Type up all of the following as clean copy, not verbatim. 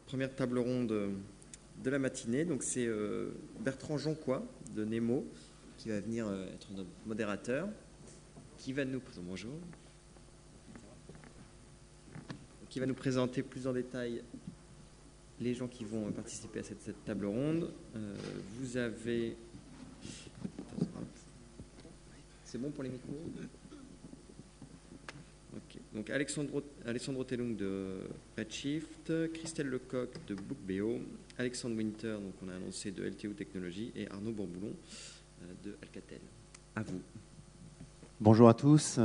Première table ronde de la matinée. Donc c'est Bertrand Jonquois de Nemo qui va venir être notre modérateur, qui va nous bonjour, qui va nous présenter plus en détail les gens qui vont participer à cette table ronde. Vous avez, c'est bon pour les micros? Okay. Donc Alessandro Telung de Redshift, Christelle Lecoq de Bookbeo, Alexandre Winter, donc on a annoncé de LTO Technologies, et Arnaud Bourboulon de Alcatel. À vous. Bonjour à tous,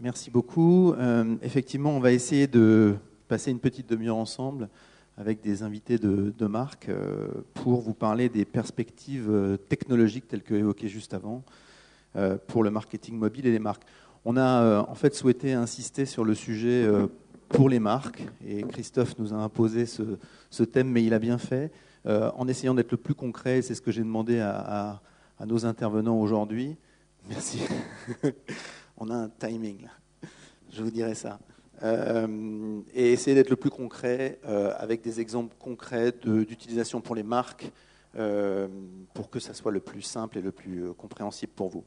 merci beaucoup. Effectivement, on va essayer de passer une petite demi-heure ensemble avec des invités de marque pour vous parler des perspectives technologiques telles que évoquées juste avant pour le marketing mobile et les marques. On a en fait souhaité insister sur le sujet pour les marques, et Christophe nous a imposé ce thème, mais il a bien fait, en essayant d'être le plus concret. C'est ce que j'ai demandé à nos intervenants aujourd'hui. Merci. On a un timing là, je vous dirai ça. Et essayer d'être le plus concret avec des exemples concrets d'utilisation pour les marques pour que ça soit le plus simple et le plus compréhensible pour vous.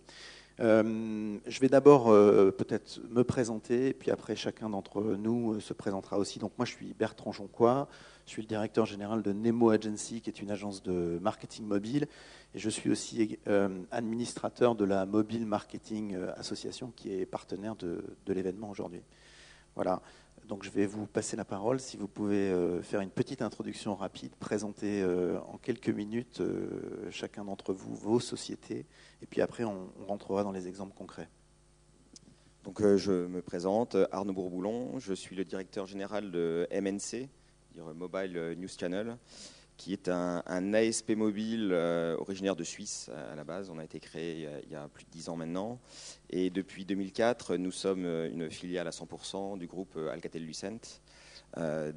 Je vais d'abord peut-être me présenter, et puis après chacun d'entre nous se présentera aussi. Donc moi je suis Bertrand Jonquois, je suis le directeur général de Nemo Agency, qui est une agence de marketing mobile, et je suis aussi administrateur de la Mobile Marketing Association, qui est partenaire de l'événement aujourd'hui. Voilà. Donc je vais vous passer la parole, si vous pouvez faire une petite introduction rapide, présenter en quelques minutes chacun d'entre vous vos sociétés, et puis après on rentrera dans les exemples concrets. Donc je me présente, Arnaud Bourboulon, je suis le directeur général de MNC, Mobile News Channel, qui est un ASP mobile originaire de Suisse à la base. On a été créé il y a plus de 10 ans maintenant. Et depuis 2004, nous sommes une filiale à 100% du groupe Alcatel-Lucent. En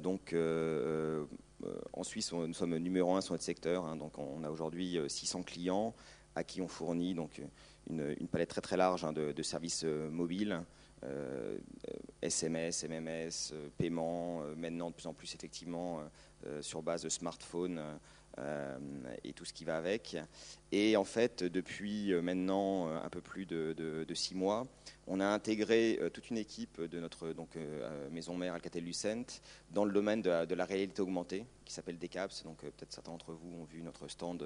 Suisse, nous sommes numéro 1 sur notre secteur. Donc on a aujourd'hui 600 clients à qui on fournit donc une palette très très large de services mobiles. SMS, MMS, paiement, maintenant de plus en plus effectivement sur base de smartphone et tout ce qui va avec. Et en fait, depuis maintenant un peu plus de 6 mois, on a intégré toute une équipe de notre maison mère Alcatel-Lucent dans le domaine de la réalité augmentée, qui s'appelle DECAPS. Donc peut-être certains d'entre vous ont vu notre stand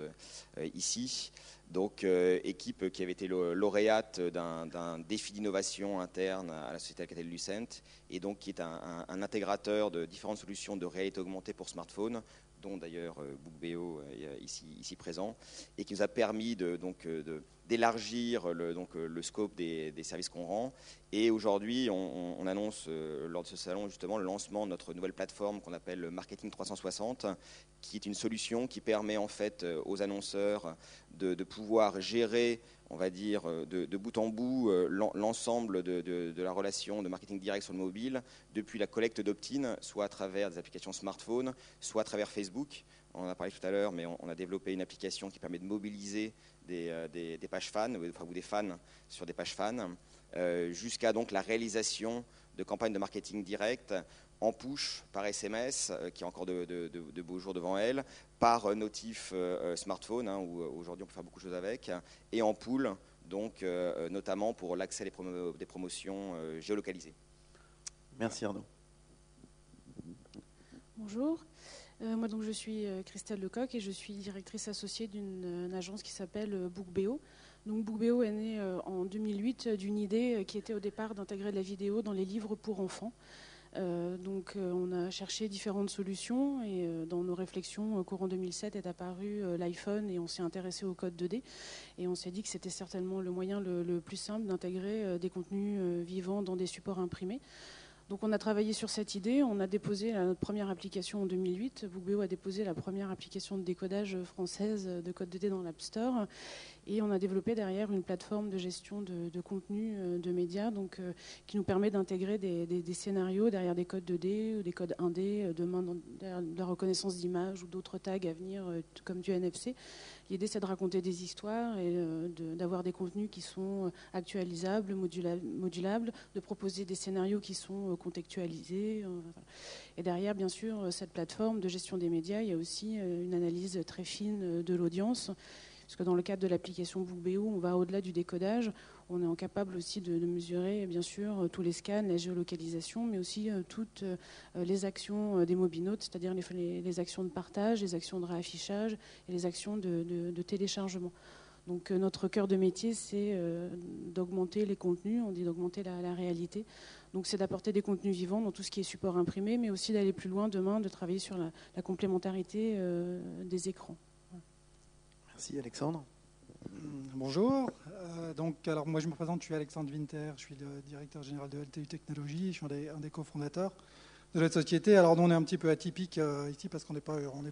ici. Donc équipe qui avait été lauréate d'un défi d'innovation interne à la société Alcatel-Lucent, et donc qui est un intégrateur de différentes solutions de réalité augmentée pour smartphone, dont d'ailleurs Bookbeo est ici présent, et qui nous a permis d'élargir le scope des services qu'on rend. Et aujourd'hui, on annonce lors de ce salon justement le lancement de notre nouvelle plateforme qu'on appelle Marketing 360, qui est une solution qui permet en fait aux annonceurs de pouvoir gérer, on va dire, de bout en bout l'ensemble de la relation de marketing direct sur le mobile, depuis la collecte d'opt-in, soit à travers des applications smartphone, soit à travers Facebook. On en a parlé tout à l'heure, mais on a développé une application qui permet de mobiliser des pages fans, ou des fans sur des pages fans, jusqu'à donc la réalisation de campagnes de marketing direct en push, par SMS, qui a encore de beaux jours devant elle, par notif smartphone, où aujourd'hui on peut faire beaucoup de choses avec, et en pull, donc notamment pour l'accès à des promotions géolocalisées. Merci Arnaud. Bonjour, moi donc je suis Christelle Lecoq et je suis directrice associée d'une agence qui s'appelle Bookbeo. Donc Bookbeo est né en 2008 d'une idée qui était au départ d'intégrer de la vidéo dans les livres pour enfants. On a cherché différentes solutions et dans nos réflexions, courant 2007 est apparu l'iPhone et on s'est intéressé au code 2D et on s'est dit que c'était certainement le moyen le plus simple d'intégrer des contenus vivants dans des supports imprimés. Donc on a travaillé sur cette idée, on a déposé notre première application en 2008. Bookbeo a déposé la première application de décodage française de code 2D dans l'App Store. Et on a développé derrière une plateforme de gestion de contenu de médias, donc, qui nous permet d'intégrer des scénarios derrière des codes 2D ou des codes 1D, demain derrière de la reconnaissance d'images ou d'autres tags à venir, comme du NFC. L'idée, c'est de raconter des histoires et d'avoir des contenus qui sont actualisables, modulables, de proposer des scénarios qui sont contextualisés. Et derrière, bien sûr, cette plateforme de gestion des médias, il y a aussi une analyse très fine de l'audience. Parce que dans le cadre de l'application BookBeo, on va au-delà du décodage. On est capable aussi de mesurer, bien sûr, tous les scans, la géolocalisation, mais aussi toutes les actions des mobinautes, c'est-à-dire les actions de partage, les actions de réaffichage et les actions de téléchargement. Donc notre cœur de métier, c'est d'augmenter les contenus, on dit d'augmenter la réalité. Donc c'est d'apporter des contenus vivants dans tout ce qui est support imprimé, mais aussi d'aller plus loin demain, de travailler sur la complémentarité des écrans. Merci Alexandre. Bonjour. Alors moi je me présente, je suis Alexandre Winter, je suis le directeur général de LTU Technologies, je suis un des cofondateurs de la société. Alors nous on est un petit peu atypique ici parce qu'on n'est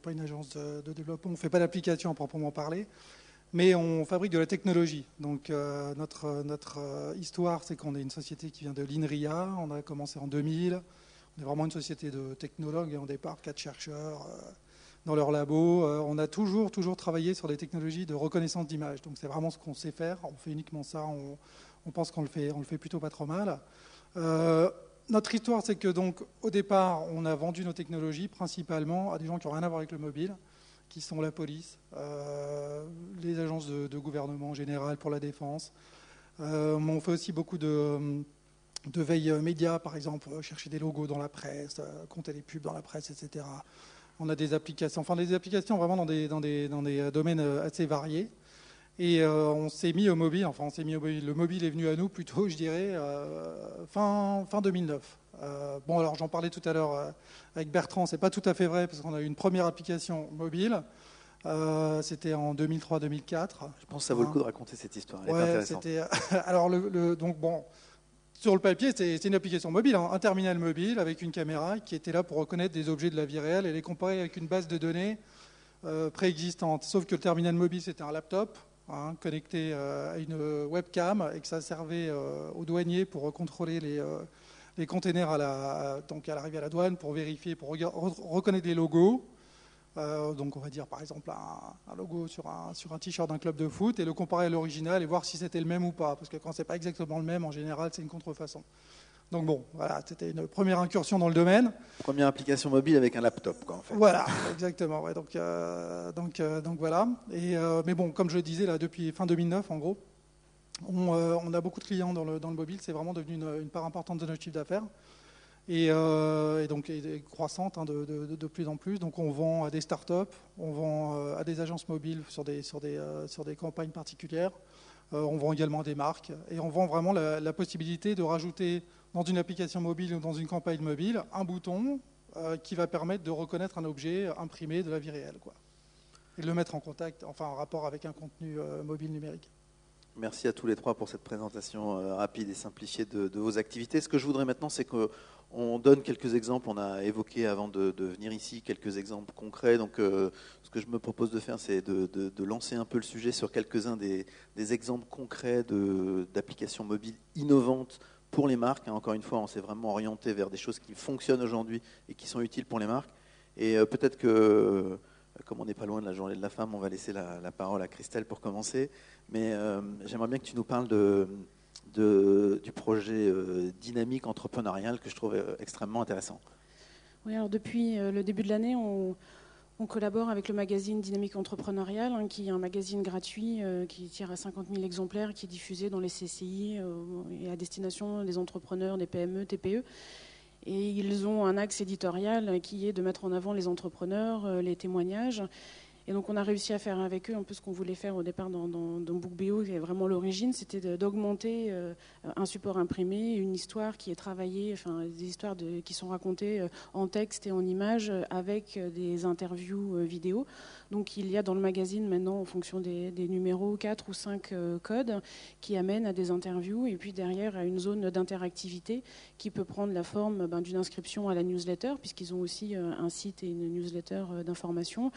pas une agence de développement, on ne fait pas d'application à proprement parler, mais on fabrique de la technologie. Donc notre histoire, c'est qu'on est une société qui vient de l'INRIA, on a commencé en 2000, on est vraiment une société de technologues et au départ 4 chercheurs dans leur labo. On a toujours travaillé sur des technologies de reconnaissance d'images. Donc c'est vraiment ce qu'on sait faire. On fait uniquement ça. On pense qu'on le fait plutôt pas trop mal. Notre histoire, c'est que donc au départ, on a vendu nos technologies principalement à des gens qui n'ont rien à voir avec le mobile, qui sont la police, les agences de gouvernement en général pour la défense. On fait aussi beaucoup de veille média, par exemple, chercher des logos dans la presse, compter les pubs dans la presse, etc. On a des applications vraiment dans des domaines assez variés. Et on s'est mis au mobile, le mobile est venu à nous plutôt, je dirais, fin 2009. Bon, alors j'en parlais tout à l'heure avec Bertrand, c'est pas tout à fait vrai, parce qu'on a eu une première application mobile, c'était en 2003-2004. Je pense que ça vaut le coup de raconter cette histoire, elle est intéressante. Alors, donc bon... Sur le papier, c'est une application mobile, un terminal mobile avec une caméra qui était là pour reconnaître des objets de la vie réelle et les comparer avec une base de données préexistante. Sauf que le terminal mobile, c'était un laptop connecté à une webcam et que ça servait aux douaniers pour contrôler les containers donc à l'arrivée à la douane, pour vérifier, pour reconnaître les logos. Donc on va dire par exemple un logo sur un t-shirt d'un club de foot et le comparer à l'original et voir si c'était le même ou pas, parce que quand c'est pas exactement le même, en général c'est une contrefaçon. Donc bon, voilà, c'était une première incursion dans le domaine. Première application mobile avec un laptop, quoi, en fait. Voilà, exactement. Ouais, donc voilà. Mais bon, comme je le disais là, depuis fin 2009 en gros, on a beaucoup de clients dans le mobile, c'est vraiment devenu une part importante de notre chiffre d'affaires. Et donc croissante de plus en plus. Donc on vend à des startups, on vend à des agences mobiles sur des campagnes particulières, on vend également à des marques, et on vend vraiment la possibilité de rajouter dans une application mobile ou dans une campagne mobile un bouton qui va permettre de reconnaître un objet imprimé de la vie réelle, quoi, et de le mettre en rapport avec un contenu mobile numérique. Merci à tous les trois pour cette présentation rapide et simplifiée de vos activités. Ce que je voudrais maintenant, c'est qu'on donne quelques exemples. On a évoqué avant de venir ici quelques exemples concrets. Donc, ce que je me propose de faire, c'est de lancer un peu le sujet sur quelques-uns des exemples concrets d'applications mobiles innovantes pour les marques. Encore une fois, on s'est vraiment orienté vers des choses qui fonctionnent aujourd'hui et qui sont utiles pour les marques. Et peut-être que... Comme on n'est pas loin de la journée de la femme, on va laisser la parole à Christelle pour commencer. Mais j'aimerais bien que tu nous parles du projet Dynamique Entrepreneurial que je trouve extrêmement intéressant. Oui, alors depuis le début de l'année, on collabore avec le magazine Dynamique Entrepreneurial, qui est un magazine gratuit qui tire à 50 000 exemplaires, qui est diffusé dans les CCI et à destination des entrepreneurs, des PME, TPE. Et ils ont un axe éditorial qui est de mettre en avant les entrepreneurs, les témoignages. Et donc on a réussi à faire avec eux un peu ce qu'on voulait faire au départ dans BookBeo, qui est vraiment l'origine, c'était d'augmenter un support imprimé, une histoire qui est travaillée, enfin des histoires qui sont racontées en texte et en images avec des interviews vidéo. Donc il y a dans le magazine maintenant, en fonction des numéros, 4 ou 5 codes qui amènent à des interviews, et puis derrière à une zone d'interactivité qui peut prendre la forme d'une inscription à la newsletter, puisqu'ils ont aussi un site et une newsletter d'information,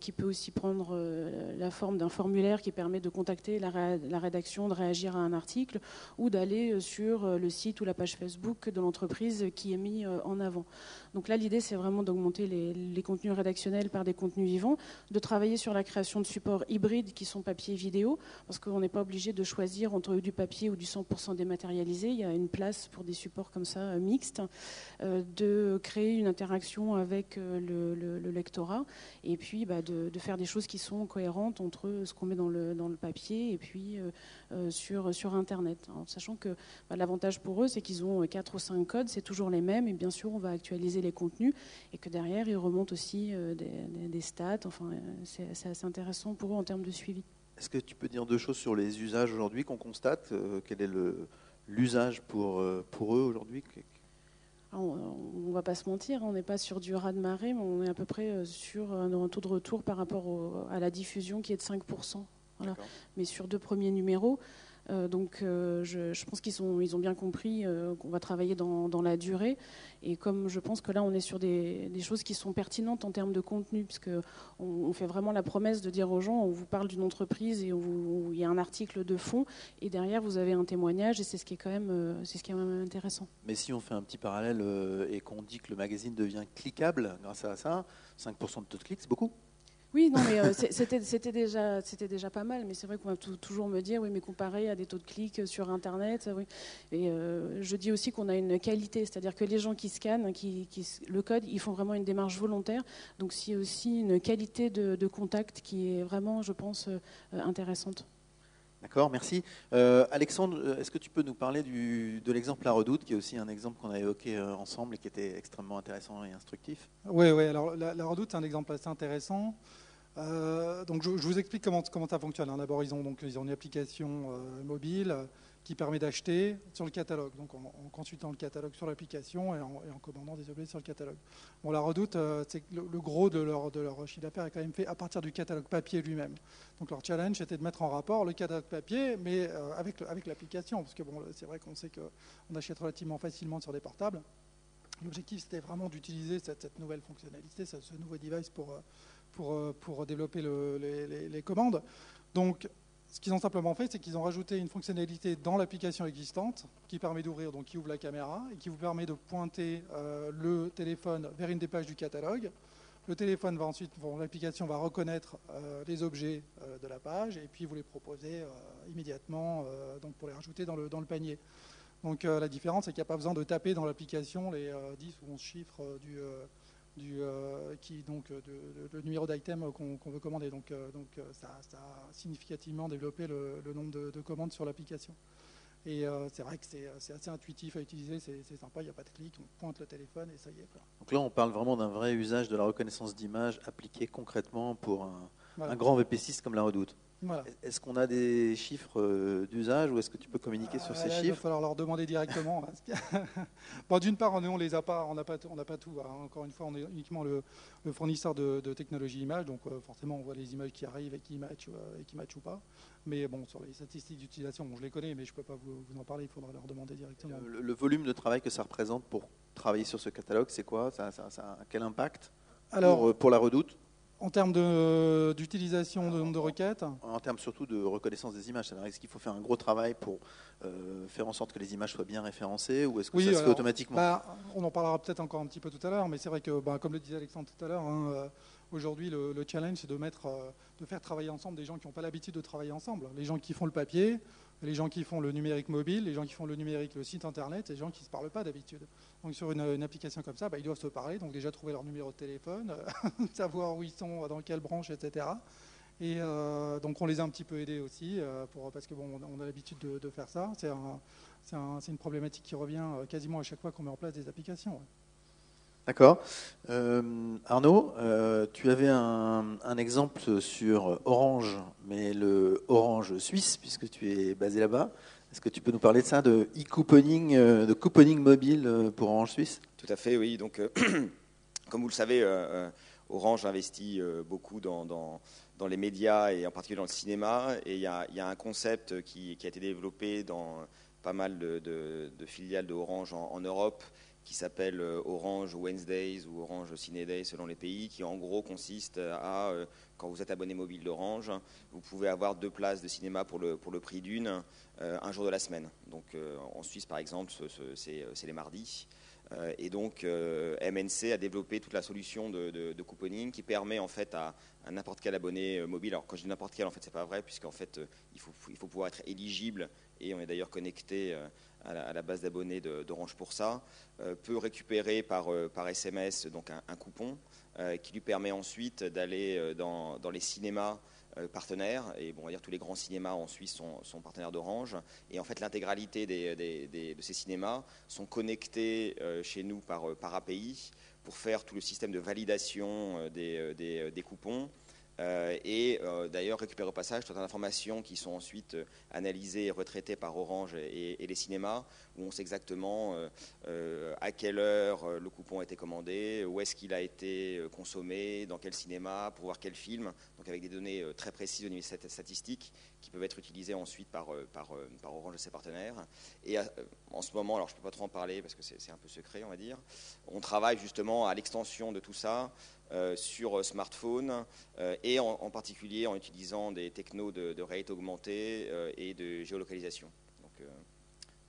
qui peut peut aussi prendre la forme d'un formulaire qui permet de contacter la rédaction, de réagir à un article ou d'aller sur le site ou la page Facebook de l'entreprise qui est mis en avant. Donc là, l'idée, c'est vraiment d'augmenter les contenus rédactionnels par des contenus vivants, de travailler sur la création de supports hybrides qui sont papier et vidéo, parce qu'on n'est pas obligé de choisir entre du papier ou du 100% dématérialisé. Il y a une place pour des supports comme ça, mixtes, de créer une interaction avec le lectorat, et puis de faire des choses qui sont cohérentes entre ce qu'on met dans le papier et puis sur Internet. Alors, sachant que l'avantage pour eux, c'est qu'ils ont 4 ou 5 codes, c'est toujours les mêmes, et bien sûr, on va actualiser les contenus, et que derrière, ils remontent aussi des stats. Enfin, c'est assez intéressant pour eux en termes de suivi. Est-ce que tu peux dire 2 choses sur les usages aujourd'hui qu'on constate? Quel est l'usage pour eux aujourd'hui? On ne va pas se mentir, on n'est pas sur du raz-de-marée, mais on est à peu près sur un taux de retour par rapport à la diffusion qui est de 5%. Voilà. Mais sur 2 premiers numéros. Je pense qu'ils ont bien compris qu'on va travailler dans la durée. Et comme je pense que là, on est sur des choses qui sont pertinentes en termes de contenu, puisqu'on fait vraiment la promesse de dire aux gens, on vous parle d'une entreprise et où il y a un article de fond, et derrière, vous avez un témoignage, et c'est ce qui est quand même intéressant. Mais si on fait un petit parallèle et qu'on dit que le magazine devient cliquable grâce à ça, 5% de taux de clic, c'est beaucoup. Oui, non, mais c'était déjà pas mal. Mais c'est vrai qu'on va toujours me dire, oui, mais comparé à des taux de clics sur Internet, oui. Et je dis aussi qu'on a une qualité, c'est-à-dire que les gens qui scannent, le code, ils font vraiment une démarche volontaire. Donc c'est aussi une qualité de contact qui est vraiment, je pense, intéressante. D'accord, merci. Alexandre, est-ce que tu peux nous parler de l'exemple La Redoute, qui est aussi un exemple qu'on a évoqué ensemble et qui était extrêmement intéressant et instructif? Oui, alors la Redoute, c'est un exemple assez intéressant. Donc je vous explique comment ça fonctionne. D'abord, ils ont une application mobile qui permet d'acheter sur le catalogue, donc en consultant le catalogue sur l'application et en commandant des objets sur le catalogue. Bon, La Redoute, c'est que le gros de leur chiffre d'affaires est quand même fait à partir du catalogue papier lui-même. Donc leur challenge, c'était de mettre en rapport le catalogue papier, mais avec l'application, parce que bon, c'est vrai qu'on sait qu'on achète relativement facilement sur des portables. L'objectif, c'était vraiment d'utiliser cette nouvelle fonctionnalité, ce nouveau device pour développer les commandes. Donc, ce qu'ils ont simplement fait, c'est qu'ils ont rajouté une fonctionnalité dans l'application existante qui permet d'ouvrir, donc qui ouvre la caméra et qui vous permet de pointer le téléphone vers une des pages du catalogue. Le téléphone va ensuite, l'application va reconnaître les objets de la page et puis vous les proposer immédiatement donc pour les rajouter dans le panier. Donc la différence, c'est qu'il n'y a pas besoin de taper dans l'application les 10 ou 11 chiffres le numéro d'item qu'on veut commander. Donc ça a significativement développé le nombre de commandes sur l'application. Et c'est vrai que c'est assez intuitif à utiliser, c'est sympa, il n'y a pas de clic, on pointe le téléphone et ça y est. Quoi. Donc là, on parle vraiment d'un vrai usage de la reconnaissance d'image appliqué concrètement pour un grand VP6 comme La Redoute. Voilà. Est-ce qu'on a des chiffres d'usage ou est-ce que tu peux communiquer sur ces là, chiffres? Il va falloir leur demander directement. Bon, d'une part, nous, on n'a pas tout. Hein. Encore une fois, on est uniquement le fournisseur de technologie image, donc forcément, on voit les images qui arrivent et qui matchent ou pas. Mais bon, sur les statistiques d'utilisation, je les connais, mais je ne peux pas vous en parler, il faudra leur demander directement. Le volume de travail que ça représente pour travailler sur ce catalogue, c'est quoi? Ça a quel impact pour La Redoute? En termes d'utilisation de nombre de requêtes? En termes surtout de reconnaissance des images, est-ce qu'il faut faire un gros travail pour faire en sorte que les images soient bien référencées ou est-ce que ça se fait automatiquement? On en parlera peut-être encore un petit peu tout à l'heure, mais c'est vrai que, comme le disait Alexandre tout à l'heure, aujourd'hui le challenge c'est de faire travailler ensemble des gens qui n'ont pas l'habitude de travailler ensemble. Les gens qui font le papier, les gens qui font le numérique mobile, les gens qui font le numérique, le site internet, et les gens qui ne se parlent pas d'habitude. Donc sur une application comme ça, ils doivent se parler, donc déjà trouver leur numéro de téléphone, savoir où ils sont, dans quelle branche, etc. Et donc on les a un petit peu aidés aussi, parce que on a l'habitude de faire ça. C'est une problématique qui revient quasiment à chaque fois qu'on met en place des applications. Ouais. D'accord. Arnaud, tu avais un exemple sur Orange, mais le Orange suisse, puisque tu es basé là-bas. Est-ce que tu peux nous parler de ça, de e-couponing, de couponing mobile pour Orange Suisse? Tout à fait, oui. Donc, comme vous le savez, Orange investit beaucoup dans les médias et en particulier dans le cinéma. Et il y a un concept qui a été développé dans pas mal de filiales d'Orange en Europe, qui s'appelle Orange Wednesdays ou Orange Ciné Day selon les pays, qui en gros consiste à, quand vous êtes abonné mobile d'Orange, vous pouvez avoir 2 places de cinéma pour le prix d'une, un jour de la semaine. Donc en Suisse par exemple, c'est les mardis. Et donc MNC a développé toute la solution de couponing qui permet en fait à n'importe quel abonné mobile. Alors quand je dis n'importe quel, en fait c'est pas vrai, puisqu'en fait il faut pouvoir être éligible, et on est d'ailleurs connecté à la base d'abonnés d'Orange pour ça, peut récupérer par SMS donc un coupon qui lui permet ensuite d'aller dans les cinémas partenaires, et bon, on va dire tous les grands cinémas en Suisse sont partenaires d'Orange, et en fait l'intégralité de ces cinémas sont connectés chez nous par API pour faire tout le système de validation des coupons, et d'ailleurs récupérer au passage toutes les informations qui sont ensuite analysées et retraitées par Orange et les cinémas, où on sait exactement à quelle heure le coupon a été commandé, où est-ce qu'il a été consommé, dans quel cinéma, pour voir quel film, donc avec des données très précises au niveau statistique qui peuvent être utilisées ensuite par Orange et ses partenaires. Et en ce moment, alors je ne peux pas trop en parler parce que c'est un peu secret, on va dire, on travaille justement à l'extension de tout ça sur smartphone, et en particulier en utilisant des technos de réalité augmentée et de géolocalisation. Donc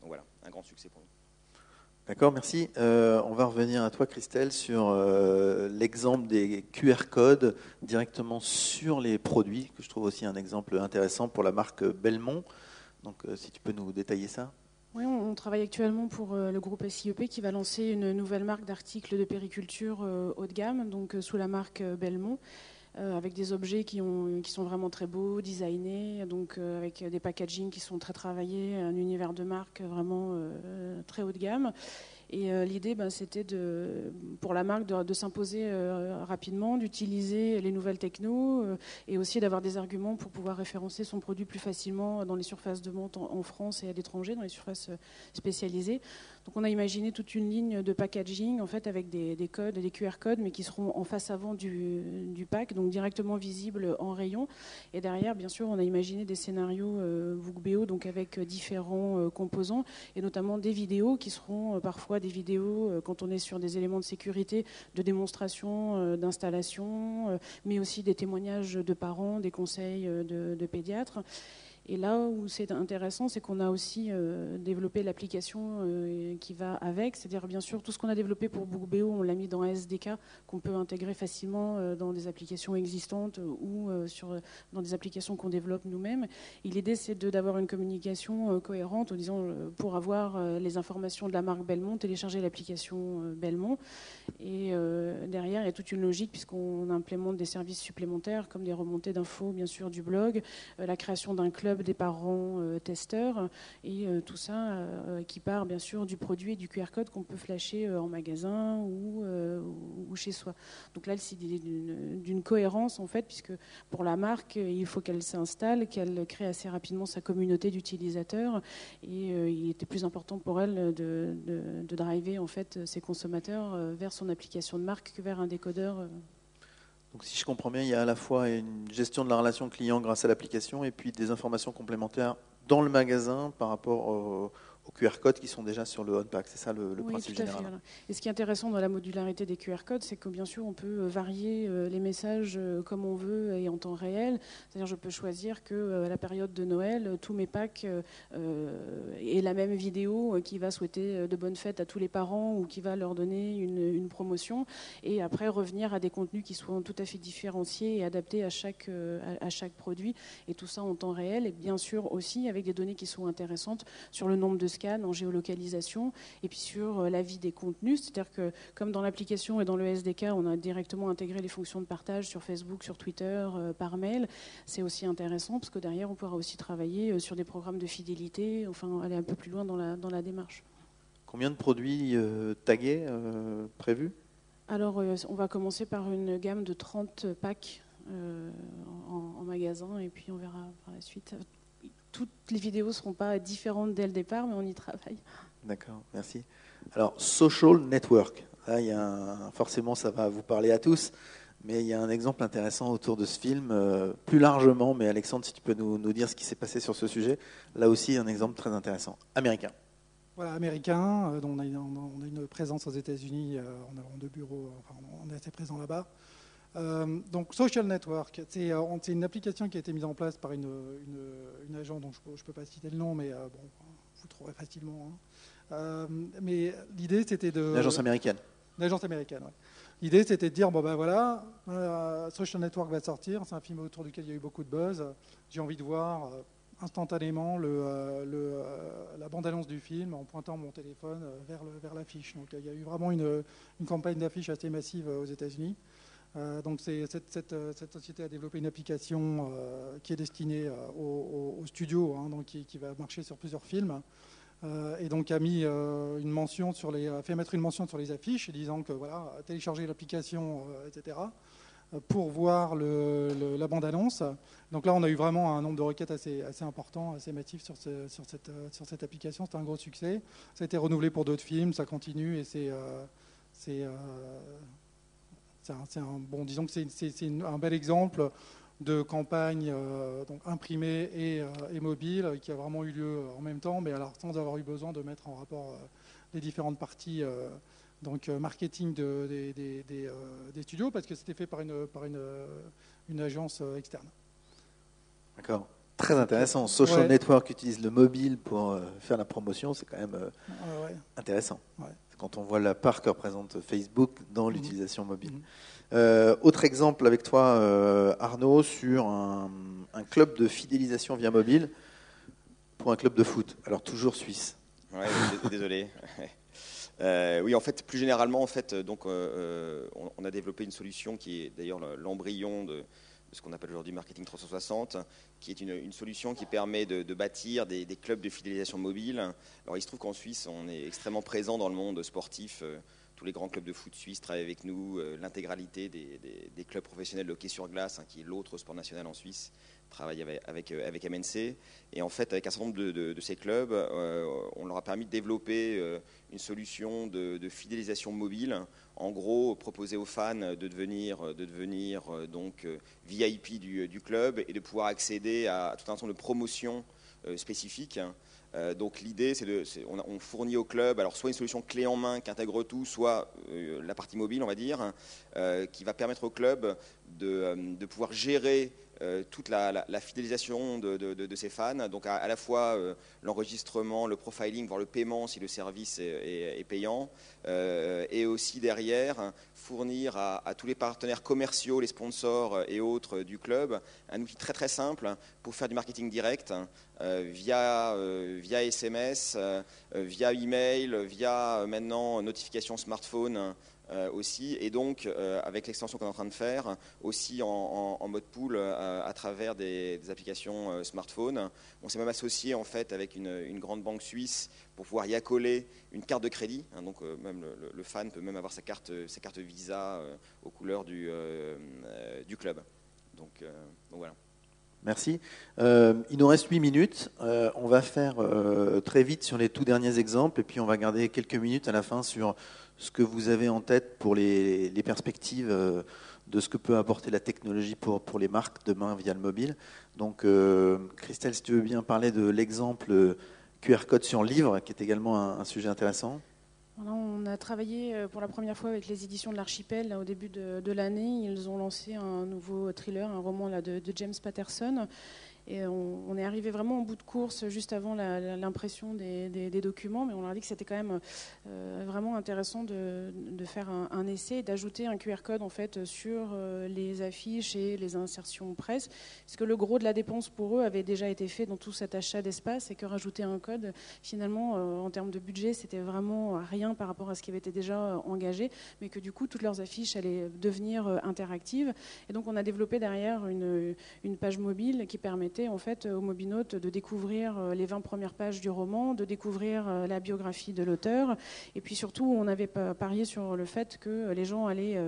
voilà, un grand succès pour nous. D'accord, merci. On va revenir à toi, Christelle, sur l'exemple des QR codes directement sur les produits, que je trouve aussi un exemple intéressant pour la marque Belmont. Donc, si tu peux nous détailler ça. Oui, on travaille actuellement pour le groupe SIEP qui va lancer une nouvelle marque d'articles de périculture haut de gamme, donc sous la marque Belmont, avec des objets qui sont vraiment très beaux, designés, donc avec des packaging qui sont très travaillés, un univers de marque vraiment très haut de gamme. Et l'idée, c'était pour la marque de s'imposer rapidement, d'utiliser les nouvelles technos et aussi d'avoir des arguments pour pouvoir référencer son produit plus facilement dans les surfaces de vente en France et à l'étranger, dans les surfaces spécialisées. Donc on a imaginé toute une ligne de packaging en fait, avec des codes, des QR codes, mais qui seront en face avant du pack, donc directement visibles en rayon. Et derrière, bien sûr, on a imaginé des scénarios BookBeo, donc avec différents composants, et notamment des vidéos qui seront parfois des vidéos quand on est sur des éléments de sécurité, de démonstration, d'installation, mais aussi des témoignages de parents, des conseils de pédiatres. Et là où c'est intéressant, c'est qu'on a aussi développé l'application qui va avec, c'est-à-dire bien sûr tout ce qu'on a développé pour BookBeo, on l'a mis dans SDK qu'on peut intégrer facilement dans des applications existantes ou dans des applications qu'on développe nous-mêmes. Et l'idée c'est d'avoir une communication cohérente en disant pour avoir les informations de la marque Belmont, télécharger l'application Belmont. Et derrière il y a toute une logique puisqu'on implémente des services supplémentaires comme des remontées d'infos bien sûr du blog, la création d'un club des parents testeurs et tout ça qui part bien sûr du produit et du QR code qu'on peut flasher en magasin ou chez soi. Donc là, c'est d'une cohérence en fait, puisque pour la marque, il faut qu'elle s'installe, qu'elle crée assez rapidement sa communauté d'utilisateurs et il était plus important pour elle de driver en fait ses consommateurs vers son application de marque que vers un décodeur. Donc, si je comprends bien, il y a à la fois une gestion de la relation client grâce à l'application et puis des informations complémentaires dans le magasin par rapport aux QR codes qui sont déjà sur le on-pack. C'est ça le principe général. Voilà. Et ce qui est intéressant dans la modularité des QR codes, c'est que bien sûr, on peut varier les messages comme on veut et en temps réel. C'est-à-dire, je peux choisir que à la période de Noël, tous mes packs aient la même vidéo qui va souhaiter de bonnes fêtes à tous les parents ou qui va leur donner une promotion. Et après, revenir à des contenus qui soient tout à fait différenciés et adaptés à chaque produit. Et tout ça en temps réel. Et bien sûr aussi avec des données qui sont intéressantes sur le nombre de scan en géolocalisation et puis sur la vie des contenus, c'est-à-dire que comme dans l'application et dans le SDK, on a directement intégré les fonctions de partage sur Facebook, sur Twitter, par mail, c'est aussi intéressant parce que derrière on pourra aussi travailler sur des programmes de fidélité, enfin aller un peu plus loin dans la démarche. Combien de produits tagués prévus ? Alors on va commencer par une gamme de 30 packs en magasin et puis on verra par la suite. Toutes les vidéos ne seront pas différentes dès le départ, mais on y travaille. D'accord, merci. Alors, Social Network. Là, forcément, ça va vous parler à tous, mais il y a un exemple intéressant autour de ce film, plus largement, mais Alexandre, si tu peux nous dire ce qui s'est passé sur ce sujet. Là aussi, un exemple très intéressant. Américain. Voilà, américain, dont on a une présence aux États-Unis, on a 2 bureaux, enfin, on est assez présent là-bas. Donc Social Network, c'est une application qui a été mise en place par une agence dont je ne peux pas citer le nom, mais bon, vous trouverez facilement. Hein. Mais l'idée, c'était de... L'agence américaine. L'agence américaine, oui. L'idée, c'était de dire, bon ben voilà, Social Network va sortir, c'est un film autour duquel il y a eu beaucoup de buzz, j'ai envie de voir instantanément la bande-annonce du film en pointant mon téléphone vers l'affiche. Donc il y a eu vraiment une campagne d'affiches assez massive aux États-Unis. Donc cette société a développé une application qui est destinée aux studios, hein, donc qui va marcher sur plusieurs films. Et donc a mis fait mettre une mention sur les affiches, disant que voilà, télécharger l'application, etc., pour voir la bande-annonce. Donc là, on a eu vraiment un nombre de requêtes assez important, assez massif sur cette application. C'était un gros succès. Ça a été renouvelé pour d'autres films, ça continue, et c'est disons que c'est un bel exemple de campagne donc imprimée et mobile qui a vraiment eu lieu en même temps, mais alors sans avoir eu besoin de mettre en rapport les différentes parties donc marketing des studios, parce que c'était fait par une agence externe. D'accord. Très intéressant. Social Network utilise le mobile pour faire la promotion, c'est quand même intéressant. Ouais. Quand on voit la part que représente Facebook dans l'utilisation mobile. Autre exemple avec toi, Arnaud, sur un club de fidélisation via mobile pour un club de foot. Alors toujours suisse. Ouais, désolé. Oui, en fait, plus généralement, en fait, donc, on a développé une solution qui est d'ailleurs l'embryon de ce qu'on appelle aujourd'hui Marketing 360, qui est une solution qui permet de bâtir des clubs de fidélisation mobile. Alors, il se trouve qu'en Suisse, on est extrêmement présent dans le monde sportif. Tous les grands clubs de foot suisses travaillent avec nous. L'intégralité des clubs professionnels de hockey sur glace, qui est l'autre sport national en Suisse, travaille avec MNC. Et en fait, avec un certain nombre de ces clubs, on leur a permis de développer une solution de fidélisation mobile. En gros, proposer aux fans de devenir donc VIP du club et de pouvoir accéder à tout un ensemble de promotions spécifiques. Donc l'idée, on fournit au club alors soit une solution clé en main qui intègre tout, soit la partie mobile, on va dire, qui va permettre au club de pouvoir gérer toute la fidélisation de ses fans, donc à la fois l'enregistrement, le profiling, voire le paiement si le service est payant, et aussi derrière fournir à tous les partenaires commerciaux, les sponsors et autres du club, un outil très très simple pour faire du marketing direct via SMS, via email, via maintenant notification smartphone. Aussi, et donc avec l'extension qu'on est en train de faire aussi en mode pool à travers des applications smartphone. On s'est même associé en fait avec une grande banque suisse pour pouvoir y accoler une carte de crédit, hein, donc même le fan peut même avoir sa carte Visa aux couleurs du club. Donc voilà. Merci. Il nous reste 8 minutes. On va faire très vite sur les tout derniers exemples et puis on va garder quelques minutes à la fin sur ce que vous avez en tête pour les perspectives de ce que peut apporter la technologie pour les marques demain via le mobile. Donc, Christelle, si tu veux bien parler de l'exemple QR code sur livre, qui est également un sujet intéressant. Voilà, on a travaillé pour la première fois avec les éditions de l'Archipel là, au début de l'année. Ils ont lancé un nouveau thriller, un roman là, de James Patterson. Et on est arrivé vraiment au bout de course juste avant l'impression des documents, mais on leur a dit que c'était quand même vraiment intéressant de faire un essai et d'ajouter un QR code en fait sur les affiches et les insertions presse, parce que le gros de la dépense pour eux avait déjà été fait dans tout cet achat d'espace et que rajouter un code, finalement, en termes de budget, c'était vraiment rien par rapport à ce qui avait été déjà engagé, mais que du coup toutes leurs affiches allaient devenir interactives. Et donc on a développé derrière une page mobile qui permettait en fait aux mobinautes de découvrir les 20 premières pages du roman, de découvrir la biographie de l'auteur, et puis surtout on avait parié sur le fait que les gens allaient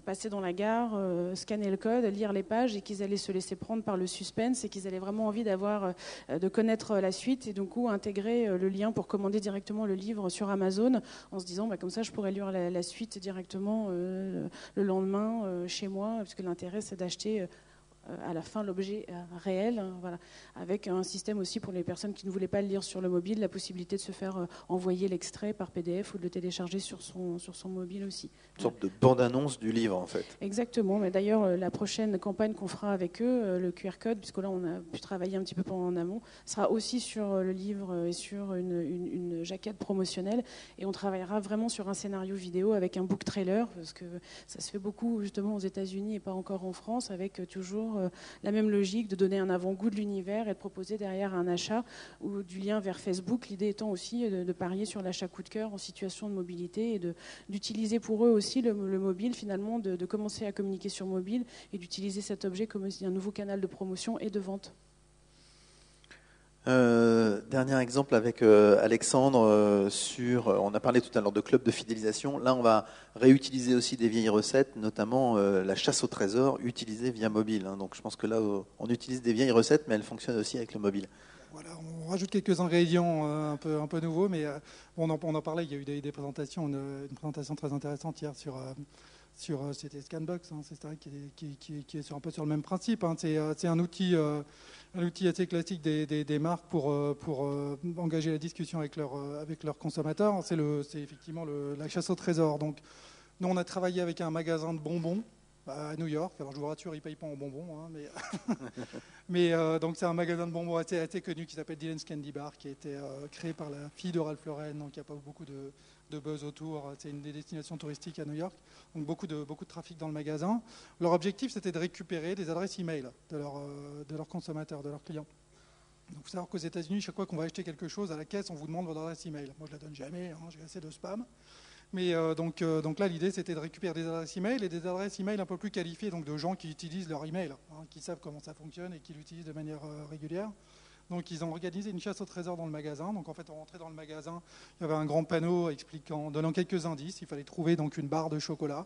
passer dans la gare, scanner le code, lire les pages et qu'ils allaient se laisser prendre par le suspense et qu'ils avaient vraiment envie de connaître la suite et donc intégrer le lien pour commander directement le livre sur Amazon en se disant comme ça je pourrais lire la suite directement le lendemain chez moi, parce que l'intérêt c'est d'acheter à la fin l'objet réel, voilà, avec un système aussi pour les personnes qui ne voulaient pas le lire sur le mobile, la possibilité de se faire envoyer l'extrait par PDF ou de le télécharger sur son mobile aussi. Une sorte de bande-annonce du livre, en fait. Exactement, mais d'ailleurs la prochaine campagne qu'on fera avec eux, le QR code, puisque là on a pu travailler un petit peu en amont, sera aussi sur le livre et sur une jaquette promotionnelle, et on travaillera vraiment sur un scénario vidéo avec un book trailer, parce que ça se fait beaucoup justement aux États-Unis et pas encore en France, avec toujours la même logique de donner un avant-goût de l'univers et de proposer derrière un achat ou du lien vers Facebook, l'idée étant aussi de parier sur l'achat coup de cœur en situation de mobilité et d'utiliser pour eux aussi le mobile, finalement, de commencer à communiquer sur mobile et d'utiliser cet objet comme aussi un nouveau canal de promotion et de vente. Dernier exemple avec Alexandre on a parlé tout à l'heure de club de fidélisation. Là, on va réutiliser aussi des vieilles recettes, notamment la chasse au trésor utilisée via mobile. Donc je pense que là, on utilise des vieilles recettes, mais elles fonctionnent aussi avec le mobile. Voilà, on rajoute quelques ingrédients un peu nouveaux, mais on en parlait. Il y a eu des présentations, une présentation très intéressante hier c'était Scanbox, c'est ça, qui est un peu sur le même principe. C'est un outil assez classique des marques pour engager la discussion avec leurs consommateurs. C'est effectivement la chasse au trésor. Donc, nous, on a travaillé avec un magasin de bonbons à New York. Alors, je vous rassure, ils ne payent pas en bonbons, mais donc c'est un magasin de bonbons assez connu qui s'appelle Dylan's Candy Bar, qui a été créé par la fille de Ralph Lauren, donc il n'y a pas beaucoup de buzz autour. C'est une des destinations touristiques à New York, donc beaucoup de trafic dans le magasin. Leur objectif, c'était de récupérer des adresses e-mail de leurs consommateurs, de leurs clients. Donc, il faut savoir qu'aux États-Unis, chaque fois qu'on va acheter quelque chose à la caisse, on vous demande votre adresse e-mail. Moi, je la donne jamais, j'ai assez de spam. Mais donc là, l'idée, c'était de récupérer des adresses e-mail et des adresses e-mail un peu plus qualifiées, donc de gens qui utilisent leur e-mail, qui savent comment ça fonctionne et qui l'utilisent de manière régulière. Donc, ils ont organisé une chasse au trésor dans le magasin. Donc, en fait, on rentrait dans le magasin, il y avait un grand panneau donnant quelques indices. Il fallait trouver donc une barre de chocolat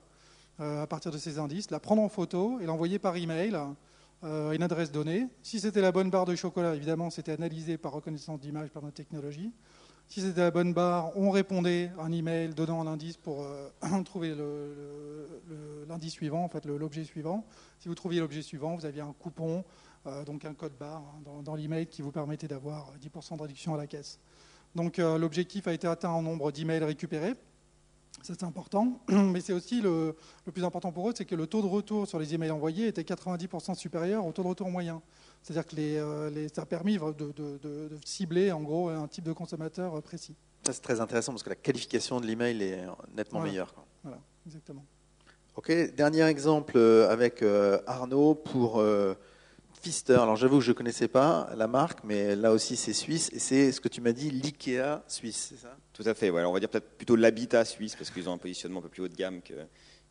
à partir de ces indices, la prendre en photo et l'envoyer par e-mail. Une adresse donnée. Si c'était la bonne barre de chocolat, évidemment, c'était analysé par reconnaissance d'image par notre technologie. Si c'était la bonne barre, on répondait un email donnant un indice pour trouver l'indice suivant, en fait l'objet suivant. Si vous trouviez l'objet suivant, vous aviez un coupon, donc un code barre dans l'email qui vous permettait d'avoir 10% de réduction à la caisse. Donc l'objectif a été atteint en nombre d'emails récupérés. Ça, c'est important, mais c'est aussi le plus important pour eux, c'est que le taux de retour sur les emails envoyés était 90% supérieur au taux de retour moyen. C'est-à-dire que ça a permis de cibler en gros un type de consommateur précis. Ça, c'est très intéressant parce que la qualification de l'email est nettement meilleure. Voilà, exactement. Ok, dernier exemple avec Arnaud pour Pfister. Alors j'avoue que je ne connaissais pas la marque, mais là aussi c'est suisse, et c'est ce que tu m'as dit, l'IKEA suisse, c'est ça ? Tout à fait, ouais. On va dire peut-être plutôt l'habitat suisse, parce qu'ils ont un positionnement un peu plus haut de gamme que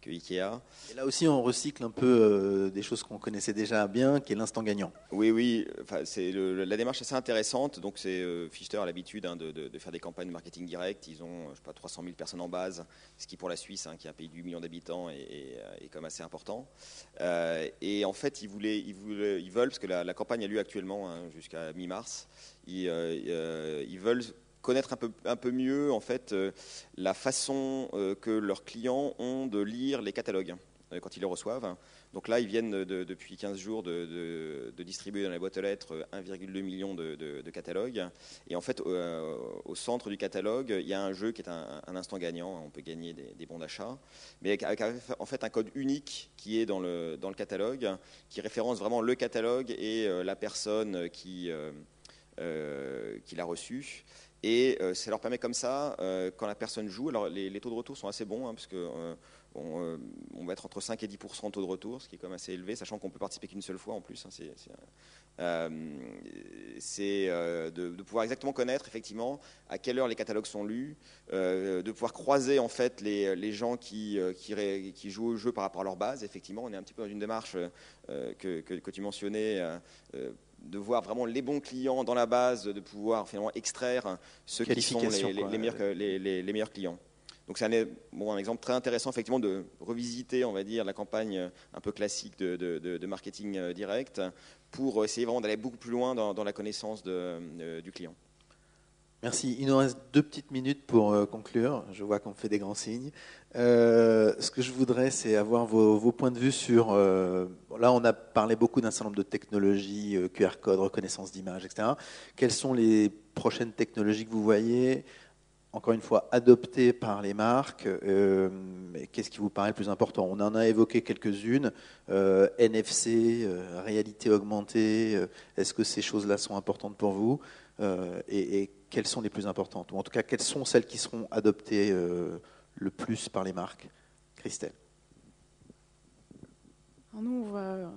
Ikea. Et là aussi on recycle un peu des choses qu'on connaissait déjà bien, qui est l'instant gagnant. Oui, enfin, c'est la démarche assez intéressante. Donc Pfister a l'habitude de faire des campagnes de marketing direct. Ils ont 300 000 personnes en base, ce qui pour la Suisse, qui est un pays de 8 millions d'habitants, est quand même assez important. Et en fait, ils veulent, parce que la campagne a lieu actuellement jusqu'à mi-mars, ils veulent connaître un peu mieux en fait la façon que leurs clients ont de lire les catalogues quand ils les reçoivent. Donc là, ils viennent depuis 15 jours de distribuer dans la boîte aux lettres 1,2 million de catalogues. Et en fait, au centre du catalogue, il y a un jeu qui est un instant gagnant. On peut gagner des bons d'achat, mais avec en fait un code unique qui est dans le catalogue, qui référence vraiment le catalogue et la personne qui l'a reçu. Et ça leur permet comme ça, quand la personne joue, alors les taux de retour sont assez bons, parce que on va être entre 5 et 10% de taux de retour, ce qui est quand même assez élevé, sachant qu'on peut participer qu'une seule fois en plus. C'est de pouvoir exactement connaître effectivement à quelle heure les catalogues sont lus, de pouvoir croiser en fait les gens qui jouent au jeu par rapport à leur base. Effectivement, on est un petit peu dans une démarche que tu mentionnais. De voir vraiment les bons clients dans la base, de pouvoir finalement extraire ceux qui sont les meilleurs clients. Donc c'est un exemple très intéressant effectivement de revisiter, on va dire, la campagne un peu classique de marketing direct pour essayer vraiment d'aller beaucoup plus loin dans la connaissance du client. Merci. Il nous reste 2 petites minutes pour conclure. Je vois qu'on fait des grands signes. Ce que je voudrais, c'est avoir vos points de vue sur... là, on a parlé beaucoup d'un certain nombre de technologies, QR code, reconnaissance d'image, etc. Quelles sont les prochaines technologies que vous voyez, encore une fois, adoptées par les marques? Qu'est-ce qui vous paraît le plus important? On en a évoqué quelques-unes. NFC, réalité augmentée. Est-ce que ces choses-là sont importantes pour vous? Et quelles sont les plus importantes? Ou en tout cas, quelles sont celles qui seront adoptées le plus par les marques? Christelle. Alors nous, on va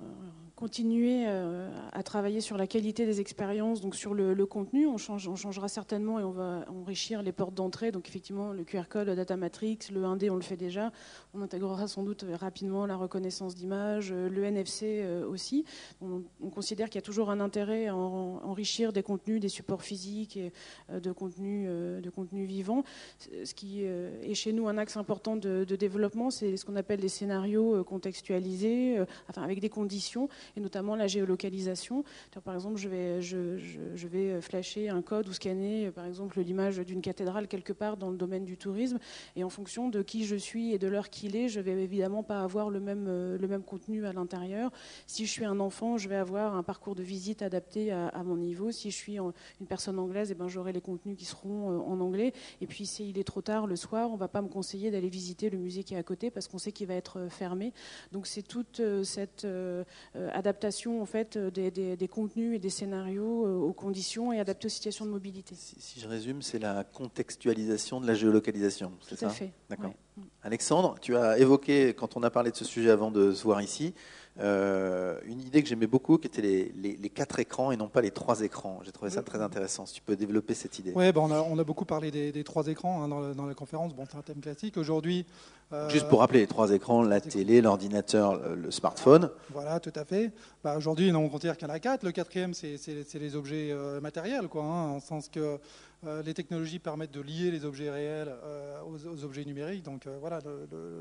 continuer à travailler sur la qualité des expériences, donc sur le contenu. On changera certainement et on va enrichir les portes d'entrée. Donc effectivement, le QR code, la data matrix, le 1D, on le fait déjà. On intégrera sans doute rapidement la reconnaissance d'image, le NFC aussi. On considère qu'il y a toujours un intérêt à enrichir des contenus, des supports physiques et de contenus vivants. Ce qui est chez nous un axe important de développement, c'est ce qu'on appelle les scénarios contextualisés, avec des conditions, et notamment la géolocalisation. Par exemple, je vais flasher un code ou scanner, par exemple, l'image d'une cathédrale quelque part dans le domaine du tourisme, et en fonction de qui je suis et de l'heure qu'il est, je vais évidemment pas avoir le même contenu à l'intérieur. Si je suis un enfant, je vais avoir un parcours de visite adapté à mon niveau. Si je suis une personne anglaise, j'aurai les contenus qui seront en anglais. Et puis, s'il est trop tard le soir, on va pas me conseiller d'aller visiter le musée qui est à côté parce qu'on sait qu'il va être fermé. Donc, c'est toute cette adaptation en fait des contenus et des scénarios aux conditions et adaptés aux situations de mobilité. Si je résume, c'est la contextualisation de la géolocalisation, c'est ça? Tout à fait. D'accord. Ouais. Alexandre, tu as évoqué, quand on a parlé de ce sujet avant de se voir ici, une idée que j'aimais beaucoup, qui était les 4 écrans et non pas les 3 écrans. J'ai trouvé ça très intéressant. Si tu peux développer cette idée. Oui, on a beaucoup parlé des 3 écrans dans la conférence. Bon, c'est un thème classique. Aujourd'hui, juste pour rappeler, les 3 écrans, la télé, l'ordinateur, le smartphone. Voilà, tout à fait. Aujourd'hui, on considère qu'il y en a 4. Le 4e, c'est les objets matériels, quoi, en sens que les technologies permettent de lier les objets réels aux objets numériques. Donc voilà,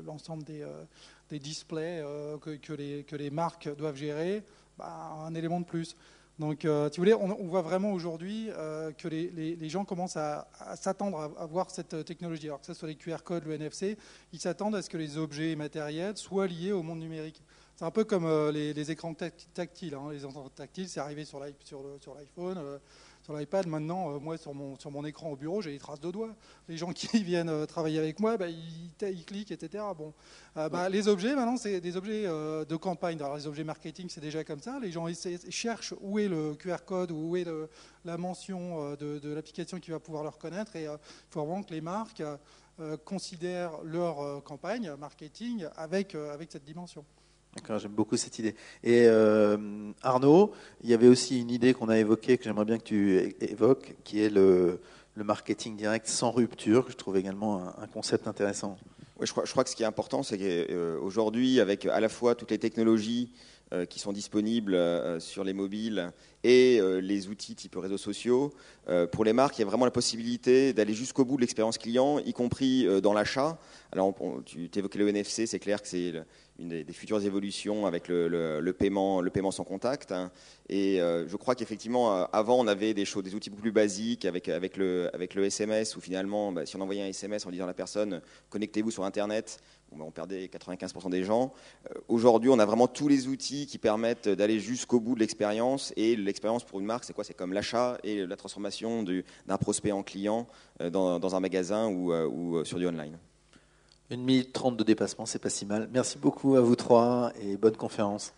l'ensemble des displays que les marques doivent gérer, un élément de plus. Donc, si vous voulez, on voit vraiment aujourd'hui que les gens commencent à s'attendre à voir cette technologie. Alors que ce soit les QR codes, le NFC, ils s'attendent à ce que les objets matériels soient liés au monde numérique. C'est un peu comme les écrans tactiles. Les écrans tactiles, c'est arrivé sur l'iPhone, sur l'iPad. Maintenant, moi, sur mon écran au bureau, j'ai les traces de doigts. Les gens qui viennent travailler avec moi, ils cliquent, etc. Bon, les objets, maintenant, c'est des objets de campagne. Alors, les objets marketing, c'est déjà comme ça. Les gens cherchent où est le QR code, où est la mention de l'application qui va pouvoir le reconnaître. Et il faut vraiment que les marques considèrent leur campagne marketing avec cette dimension. D'accord, j'aime beaucoup cette idée. Et Arnaud, il y avait aussi une idée qu'on a évoquée, que j'aimerais bien que tu évoques, qui est le marketing direct sans rupture, que je trouve également un concept intéressant. Oui, je crois que ce qui est important, c'est qu'aujourd'hui, avec à la fois toutes les technologies qui sont disponibles sur les mobiles et les outils type réseaux sociaux, pour les marques, il y a vraiment la possibilité d'aller jusqu'au bout de l'expérience client, y compris dans l'achat. Alors, tu évoquais le NFC, c'est clair que c'est une des futures évolutions avec le paiement sans contact. Et je crois qu'effectivement, avant, on avait des outils beaucoup plus basiques avec le SMS, où finalement, si on envoyait un SMS en disant à la personne « connectez-vous sur Internet », on perdait 95% des gens. Aujourd'hui, on a vraiment tous les outils qui permettent d'aller jusqu'au bout de l'expérience. Et l'expérience pour une marque, c'est quoi? C'est comme l'achat et la transformation d'un prospect en client dans un magasin ou sur du online. 1 minute 30 de dépassement, c'est pas si mal. Merci beaucoup à vous 3 et bonne conférence.